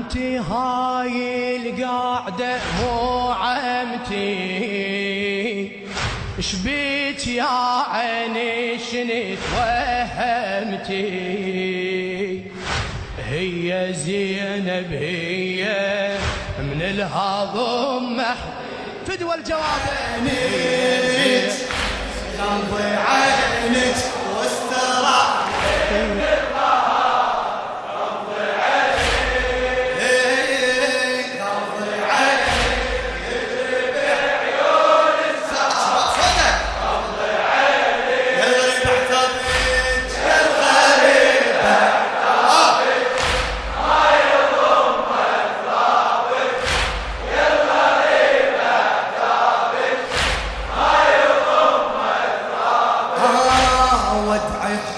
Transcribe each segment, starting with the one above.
عمتي هاي القعدة مو عمتي، شبيت يا عيني شنت وهمتي، هي زينب هي من الهضم فدوى الجواب. عينك قلبي عينك واستراح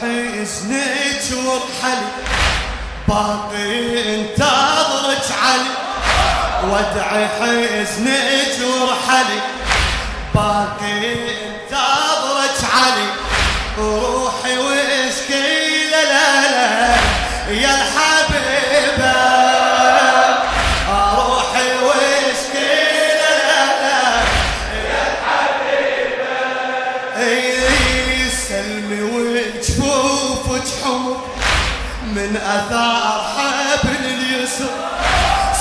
حزنك وارحلي باقي انتظرك علي، وادعي حزنك وارحلي باقي انتظرك علي، روحي واشكي لا لا يا الحبيبه، روحي واشكي لا لا يا الحبيبه، سلمي وجفوفك حمر من اثار حبل اليسر،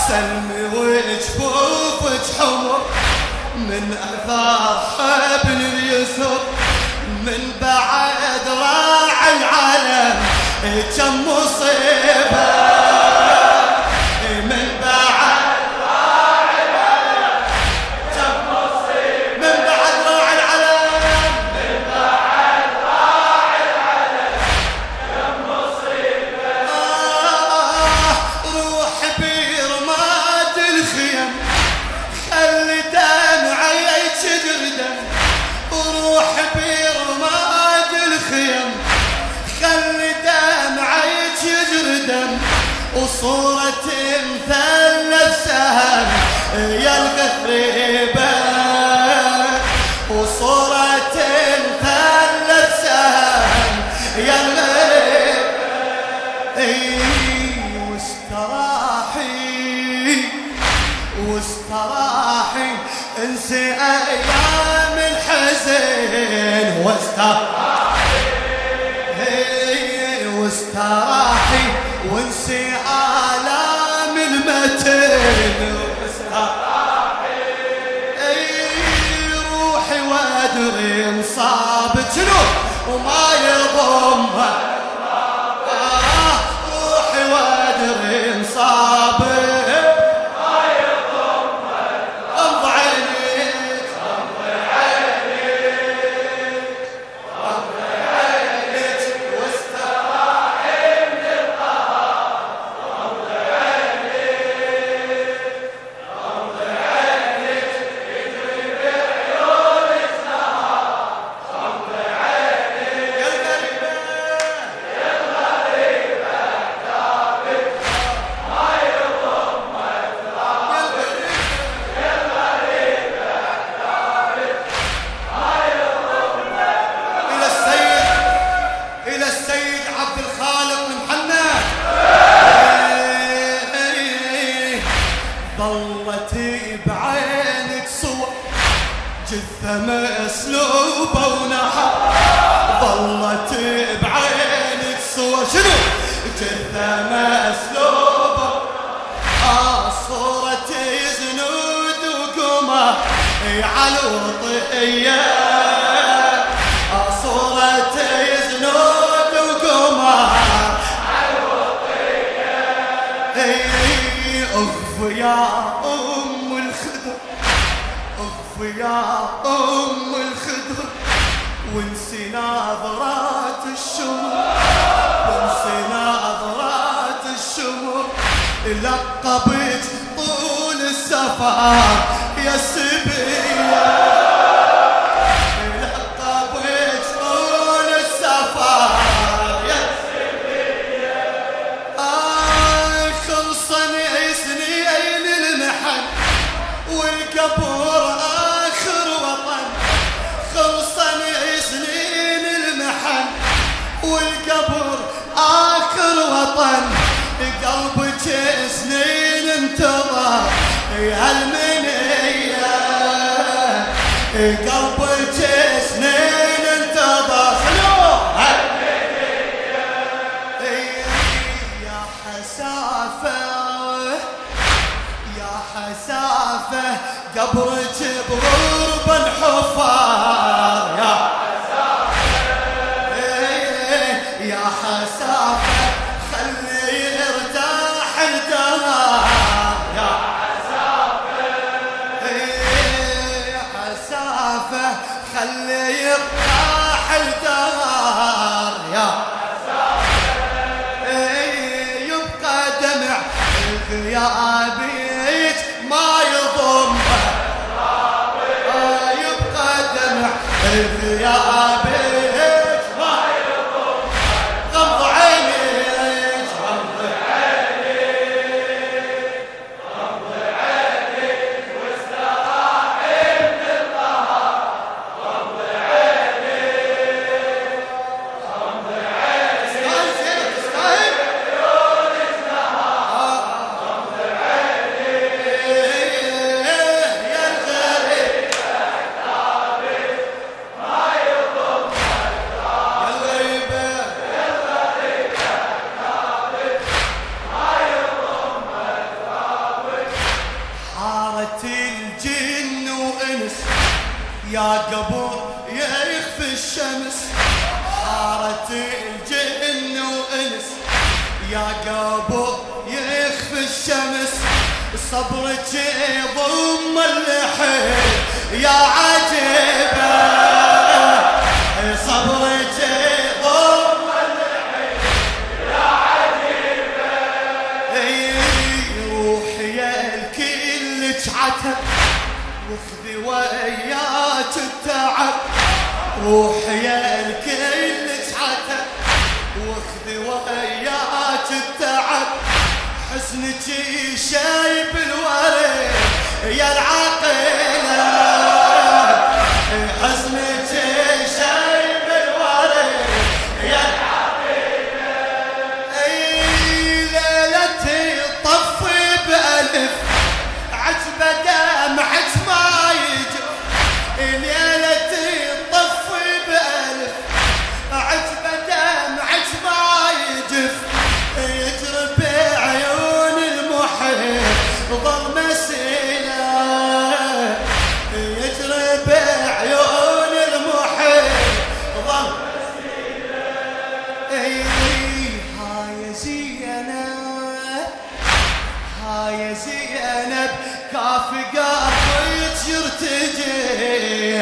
سلمي وجفوفك حمر من اثار حبل اليسر، من بعد راع العالم كم مصيبه، من بعد راع العالم كم مصيبه، من بعد راع العالم من بعد راع العالم كم مصيبه، روح برماد الخيم خلي دمعي تجردم، وروح برماد الخيم خلي دمعي تجردم، وصورة مثلث سهم يا الغريبة، وصورة مثلث سهم يا الغريبة، واستراحي انسي ايام الحزن، واستراحي وانسي آلام المتن، واستراحي روحي وادري انصابك وما يضمها، روحي وادري انصابك ظلت بعينك صور جثة مسلوبة ونحر، ظلت بعينك صور شنو جثة مسلوبة، صورة زنود وقمر على الوطية، صورة زنود وقمر على الوطية، اغف يا ام الخدر، اغف يا ام الخدر، وانسي نظرات الشمر، وانسي نظرات الشمر، لقبت طول السفر يا سبية، لقبت طول السفر يا سبية، خلصن سنين المحن والقبر آخر وطن، خلصن سنين المحن والقبر آخر وطن، قلبك سنين هالمنية قلبك سنين انتظر هالمنية يا حسافة يا حسافة قبرك بغرب الحفار يا حسافة يا حسافة خلي يرتاح الدهر يا حسافة يا حسافة خلي يرتاح الدهر يا حسافة يبقى دمع غيابك ما يضمه يبقى دمع غيابك ما يضمه غمض عينيك غمض عينيك غمض عينيك واستراح من القهر غمض عينيك غمض عينيك استاهل الجن وانس يا قبور يخفي الشمس حارة الجن وانس يا قبور يخفي الشمس صبرك ضم اللحية يا عجيبة صبرك ضم اللحية يا عجيبة روحي الكل عتب وخذي وياك التعب روحي الكل عتب وخذي وياك التعب حسنك شايب الورد يا العقيلة حسنك شايب الورد يا العقيلة ليلتي طفي بألف عجبة دمعك ما يجف ليلتي طفي بألف عجبة دمعك ما يجف يجري بعيون المحيط ظل مسيلة يجري بعيون المحيط ظل مسيلة هاي زينب هاي زينب كافي قلبك يرتجي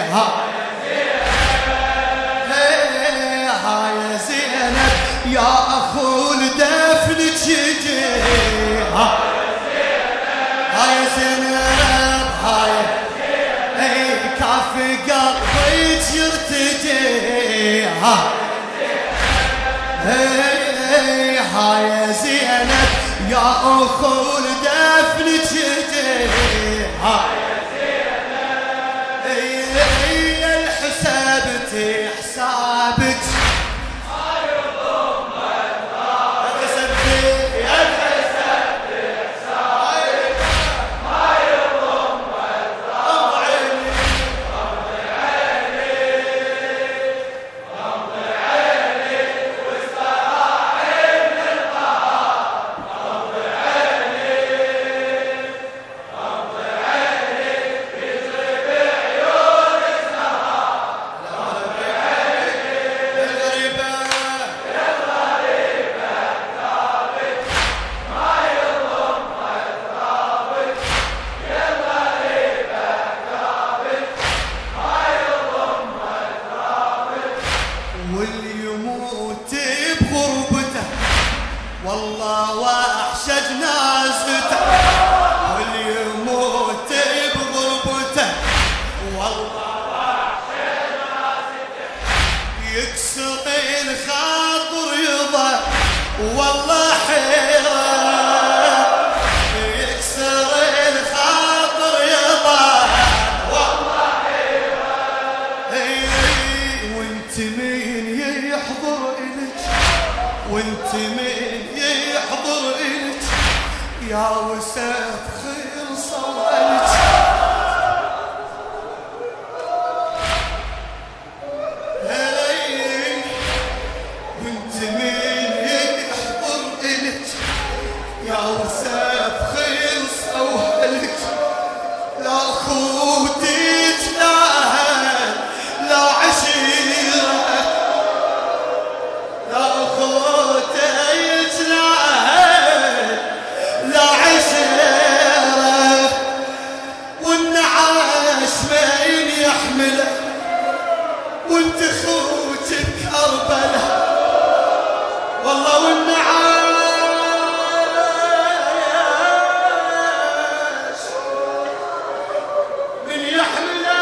هاي زينب يا اخو لدفنك يجي هاي زينب هاي كافي قلبك يرتجي هاي زينب يا اخو لدفنك يجي حسابتي حسابك ما يضم حسابتي يا حسابتي حسابك ما يضم غمض عينيك غمض عينيك غمض عينيك واستراح من القهر غمض عينيك وسف خلصة وقلت هي وانت مين يحضر إلك يا وسف خلصة وقلت لا خوتك لا أهل لا عشيرة لا خوتك لا أهل لا عشيرة والنعاس مين يحمله وانت خوت بكربلة والله والنعاس من يحمله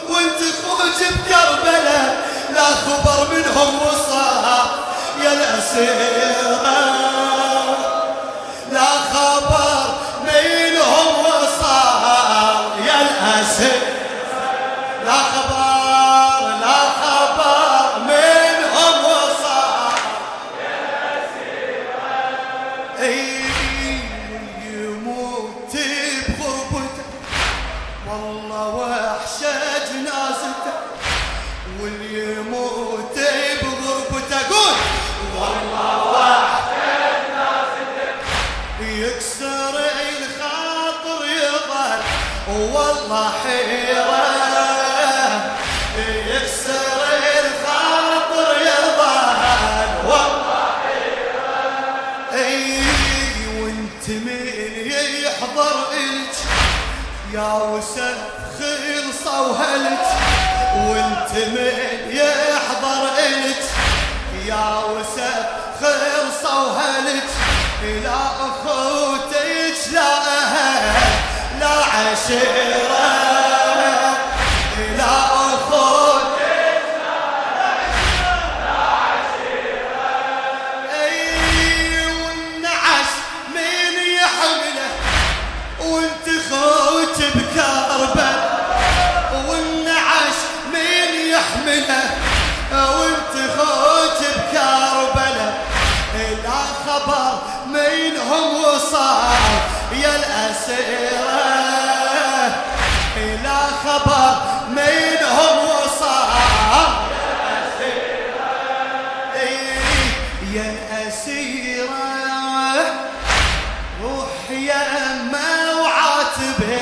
وانت خوت بكربلة لا خبر منهم وصار يا الأسيرة لا خبر منهم وصار يا الأسيرة لا خبر منهم وصار يا الأسيرة يموت بغربته والله وحشة جنازته واللي يموت بغربته قول والله وحشة جنازته يكسر الخاطر يظل والله حيرة يكسر الخاطر يظل والله حيرة وانت مين يحضر إلك يا وسف خلصة وهلت وانت من يحضر إلك يا وسف خلصة وهلت لا أخوتك لا أهل لا عشيرة لا أخوتك لا عشيرة والنعس من يحمله وانت خوت بكربة والنعش من يحمله وانت خوت بكربلة لا خبر منهم وصار يا الأسيرة لا خبر منهم وصار يا الأسيرة روح يا أما وعاتبه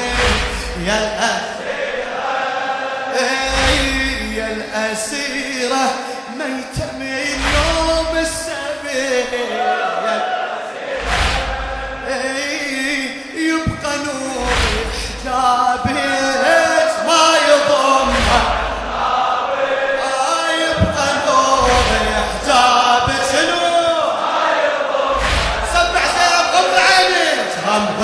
يا الأسيرة يا الأسيرة ميتة من يوم السبت يا الأسيرة يبقى نور حجابك ما يضمها يبقى نور حجابك شنو ما يضمها سبح سيف غمض عينك غمض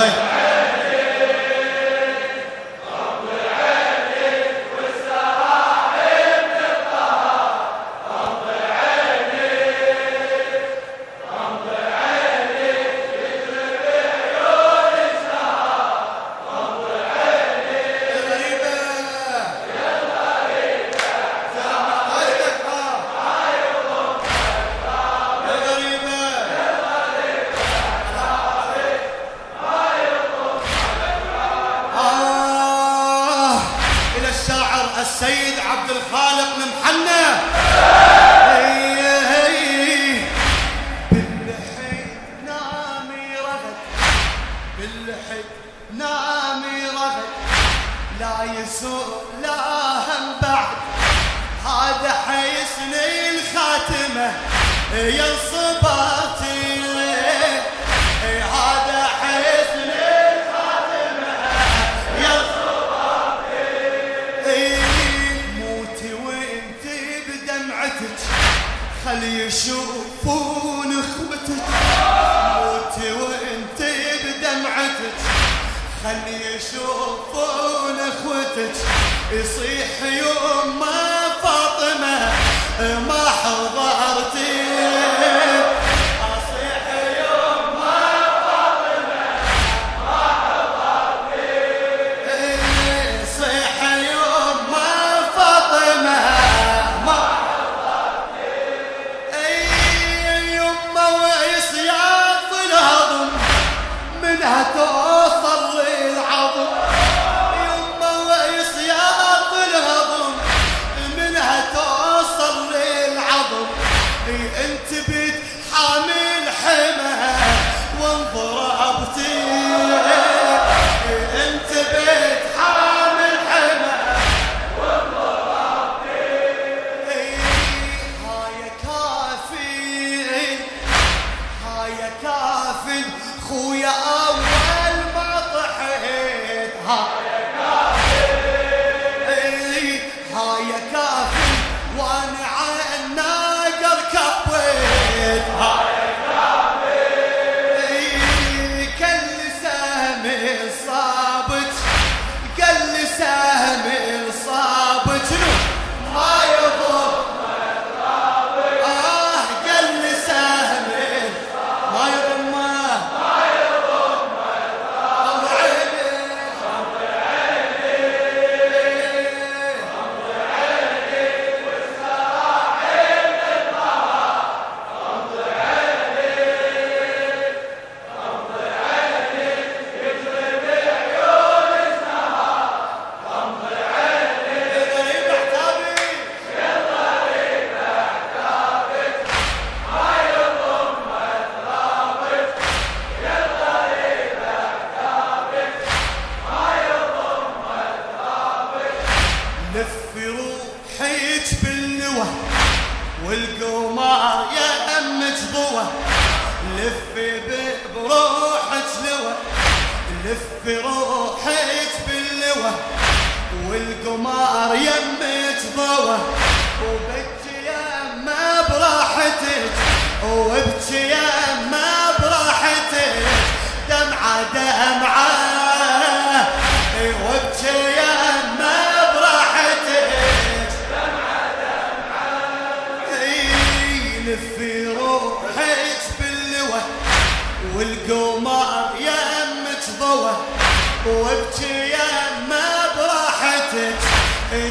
السيد عبد الخالق المحنى باللحي نامي رغد باللحي نامي رغد لا يسوء لا هم بعد هذا حيسني الخاتمة يا صباتي هذا حيسني الخاتمة يا خلي يشوفون اخوتك موتي وانت بدمعتك خلي يشوفون اخوتك يصيح يوم ما فاطمة ما حضرتي اصيح يوم ما فاطمة ما حضرتي صيح يوم ما فاطمة ما والقمر يمك ضوى لفي بروحك لوى لفي روحك باللوى والقمر يمك ضوى وبكي يما براحتك وابكي يما براحتك دمعة دمعة وابكي يما براحتك دمعة دمعة لفي روحك باللوى والقمر يمك ضوى وابكي يما براحتك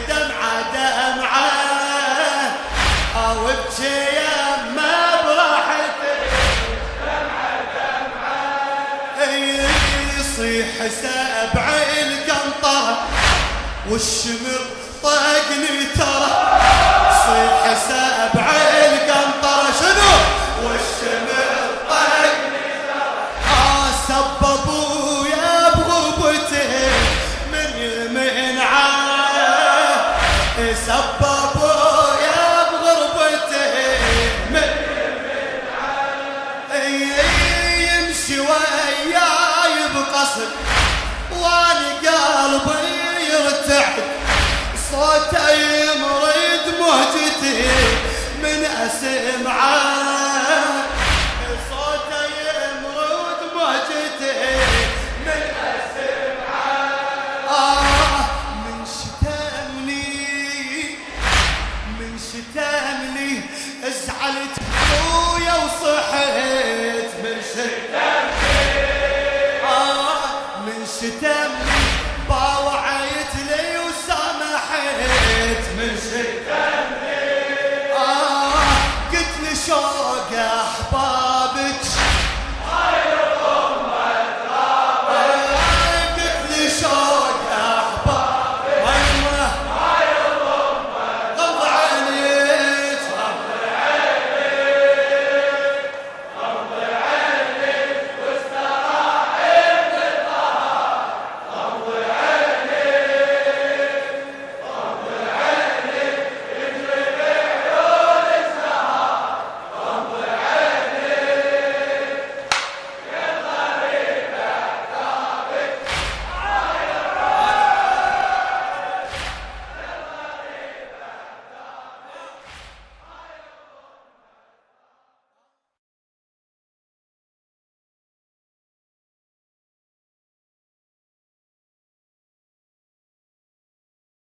دمعة دمعة وابكي يما براحتك دمعة دمعة يصيح سبع القنطرة والشمر طاقني ترى صيح سبع القنطرة شنو والشمر طاقني ترى سببوا يا بغربته من المنعاه سببوا يا بغربته من المنعاه يمشي وياي بقصد وانا قلبي يرتعد صوته يمرد مهجتي من اسمعه صوته يمرد مهجتي من اسمعه من شتمني ازعلت ابويا وصحيت من شتمني